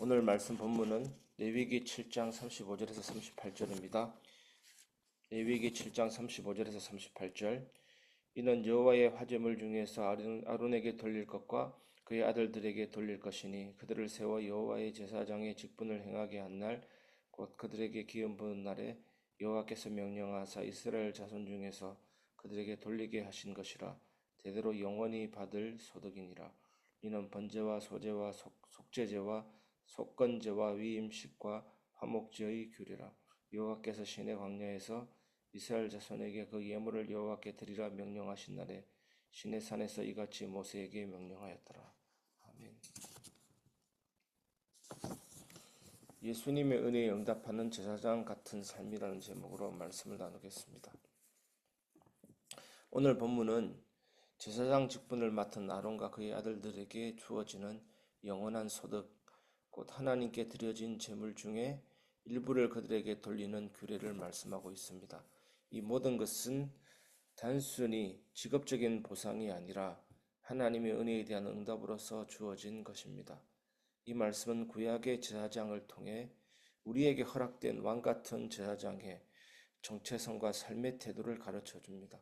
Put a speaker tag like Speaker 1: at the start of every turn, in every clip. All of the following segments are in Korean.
Speaker 1: 오늘 말씀 본문은 레위기 7장 35절에서 38절입니다. 레위기 7장 35절에서 38절. 이는 여호와의 화제물 중에서 아론에게 돌릴 것과 그의 아들들에게 돌릴 것이니 그들을 세워 여호와의 제사장의 직분을 행하게 한 날 곧 그들에게 기름 부은 날에 여호와께서 명령하사 이스라엘 자손 중에서 그들에게 돌리게 하신 것이라. 대대로 영원히 받을 소득이니라. 이는 번제와 소제와 속죄제와 속건제와 위임식과 화목제의 규례라. 여호와께서 시내 광야에서 이스라엘 자손에게 그 예물을 여호와께 드리라 명령하신 날에 시내산에서 이같이 모세에게 명령하였더라. 아멘. 예수님의 은혜에 응답하는 제사장 같은 삶이라는 제목으로 말씀을 나누겠습니다. 오늘 본문은 제사장 직분을 맡은 아론과 그의 아들들에게 주어지는 영원한 소득, 곧 하나님께 드려진 제물 중에 일부를 그들에게 돌리는 규례를 말씀하고 있습니다. 이 모든 것은 단순히 직업적인 보상이 아니라 하나님의 은혜에 대한 응답으로서 주어진 것입니다. 이 말씀은 구약의 제사장을 통해 우리에게 허락된 왕같은 제사장의 정체성과 삶의 태도를 가르쳐 줍니다.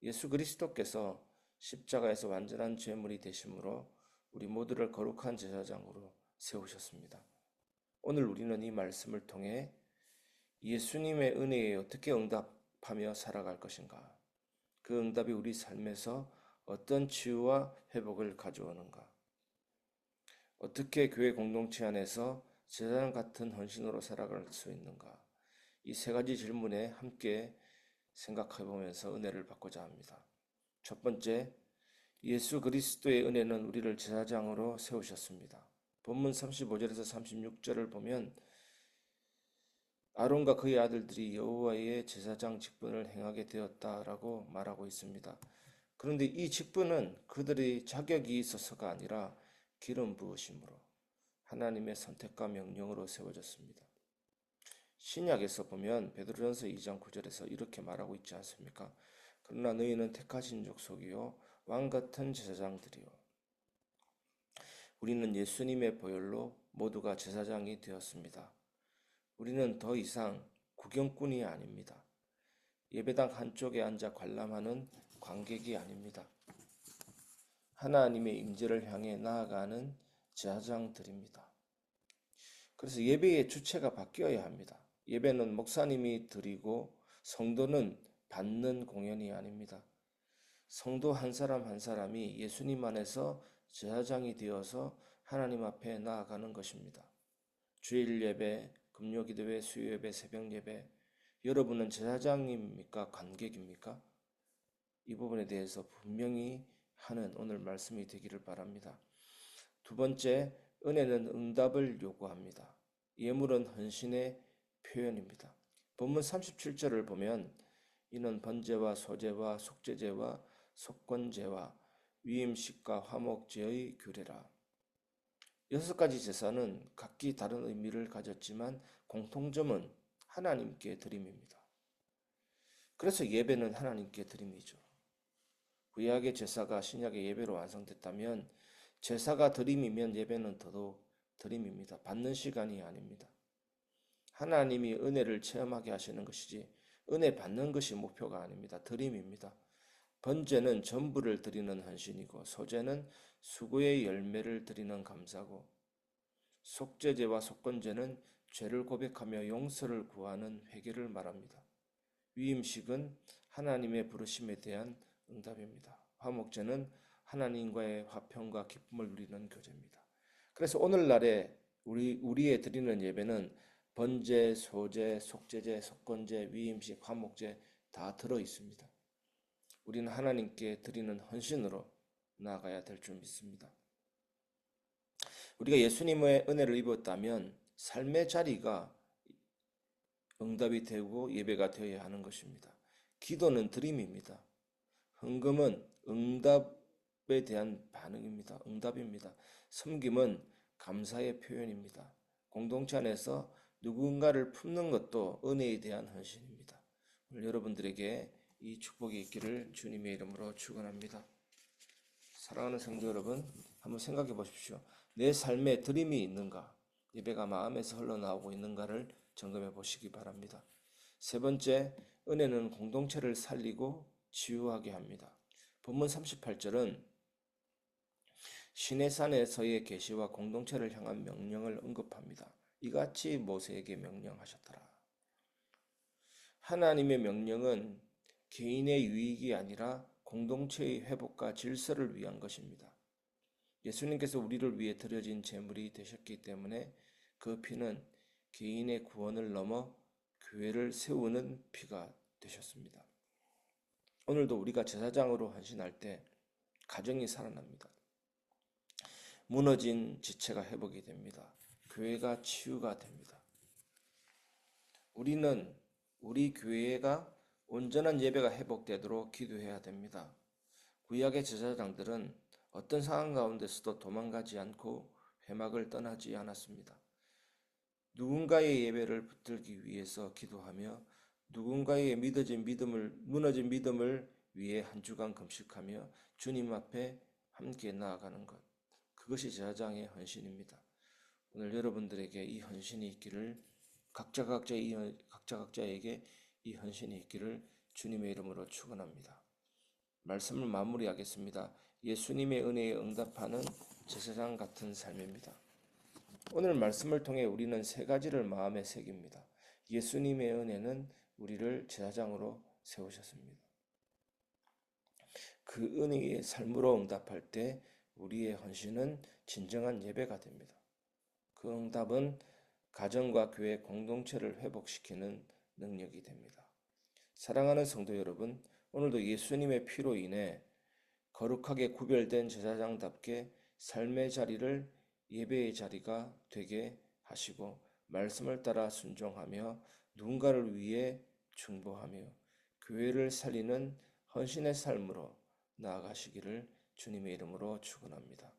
Speaker 1: 예수 그리스도께서 십자가에서 완전한 제물이 되심으로 우리 모두를 거룩한 제사장으로 세우셨습니다. 오늘 우리는 이 말씀을 통해 예수님의 은혜에 어떻게 응답하며 살아갈 것인가, 그 응답이 우리 삶에서 어떤 치유와 회복을 가져오는가, 어떻게 교회 공동체 안에서 제사장 같은 헌신으로 살아갈 수 있는가, 이 세 가지 질문에 함께 생각해 보면서 은혜를 받고자 합니다. 첫 번째, 예수 그리스도의 은혜는 우리를 제사장으로 세우셨습니다. 본문 35절에서 36절을 보면 아론과 그의 아들들이 여호와의 제사장 직분을 행하게 되었다라고 말하고 있습니다. 그런데 이 직분은 그들의 자격이 있어서가 아니라 기름 부으심으로 하나님의 선택과 명령으로 세워졌습니다. 신약에서 보면 베드로전서 2장 9절에서 이렇게 말하고 있지 않습니까? 그러나 너희는 택하신 족속이요 왕같은 제사장들이요. 우리는 예수님의 보혈로 모두가 제사장이 되었습니다. 우리는 더 이상 구경꾼이 아닙니다. 예배당 한쪽에 앉아 관람하는 관객이 아닙니다. 하나님의 임재를 향해 나아가는 제사장들입니다. 그래서 예배의 주체가 바뀌어야 합니다. 예배는 목사님이 드리고 성도는 받는 공연이 아닙니다. 성도 한 사람 한 사람이 예수님 안에서 제사장이 되어서 하나님 앞에 나아가는 것입니다. 주일 예배, 금요기도회, 수요예배, 새벽예배, 여러분은 제사장입니까? 관객입니까? 이 부분에 대해서 분명히 하는 오늘 말씀이 되기를 바랍니다. 두 번째, 은혜는 응답을 요구합니다. 예물은 헌신의 표현입니다. 본문 37절을 보면 이는 번제와 소제와 속죄제와 속건제와 위임식과 화목제의 규례라. 6가지 제사는 각기 다른 의미를 가졌지만 공통점은 하나님께 드림입니다. 그래서 예배는 하나님께 드림이죠. 구약의 제사가 신약의 예배로 완성됐다면 제사가 드림이면 예배는 더더욱 드림입니다. 받는 시간이 아닙니다. 하나님이 은혜를 체험하게 하시는 것이지 은혜 받는 것이 목표가 아닙니다. 드림입니다. 번제는 전부를 드리는 헌신이고 소제는 수고의 열매를 드리는 감사고 속죄제와 속건제는 죄를 고백하며 용서를 구하는 회개를 말합니다. 위임식은 하나님의 부르심에 대한 응답입니다. 화목제는 하나님과의 화평과 기쁨을 누리는 교제입니다. 그래서 오늘날에 우리의 드리는 예배는 번제, 소제, 속죄제, 속건제, 위임식, 화목제 다 들어 있습니다. 우리는 하나님께 드리는 헌신으로 나아가야 될 줄 믿습니다. 우리가 예수님의 은혜를 입었다면 삶의 자리가 응답이 되고 예배가 되어야 하는 것입니다. 기도는 드림입니다. 헌금은 응답에 대한 반응입니다. 응답입니다. 섬김은 감사의 표현입니다. 공동체 안에서 누군가를 품는 것도 은혜에 대한 헌신입니다. 오늘 여러분들에게 이 축복이 있기를 주님의 이름으로 축원합니다. 사랑하는 성도 여러분, 한번 생각해 보십시오. 내 삶에 드림이 있는가? 예배가 마음에서 흘러나오고 있는가를 점검해 보시기 바랍니다. 세 번째, 은혜는 공동체를 살리고 치유하게 합니다. 본문 38절은 시내산에서의 계시와 공동체를 향한 명령을 언급합니다. 이같이 모세에게 명령하셨더라. 하나님의 명령은 개인의 유익이 아니라 공동체의 회복과 질서를 위한 것입니다. 예수님께서 우리를 위해 드려진 제물이 되셨기 때문에 그 피는 개인의 구원을 넘어 교회를 세우는 피가 되셨습니다. 오늘도 우리가 제사장으로 헌신할 때 가정이 살아납니다. 무너진 지체가 회복이 됩니다. 교회가 치유가 됩니다. 우리는 우리 교회가 온전한 예배가 회복되도록 기도해야 됩니다. 구약의 제사장들은 어떤 상황 가운데서도 도망가지 않고 회막을 떠나지 않았습니다. 누군가의 예배를 붙들기 위해서 기도하며 누군가의 무너진 믿음을 위해 한 주간 금식하며 주님 앞에 함께 나아가는 것. 그것이 제사장의 헌신입니다. 오늘 여러분들에게 이 헌신이 있기를 각자에게 이 헌신이 있기를 주님의 이름으로 축원합니다. 말씀을 마무리하겠습니다. 예수님의 은혜에 응답하는 제사장 같은 삶입니다. 오늘 말씀을 통해 우리는 세 가지를 마음에 새깁니다. 예수님의 은혜는 우리를 제사장으로 세우셨습니다. 그 은혜의 삶으로 응답할 때 우리의 헌신은 진정한 예배가 됩니다. 그 응답은 가정과 교회 공동체를 회복시키는 능력이 됩니다. 사랑하는 성도 여러분, 오늘도 예수님의 피로 인해 거룩하게 구별된 제사장답게 삶의 자리를 예배의 자리가 되게 하시고 말씀을 따라 순종하며 누군가를 위해 중보하며 교회를 살리는 헌신의 삶으로 나아가시기를 주님의 이름으로 축원합니다.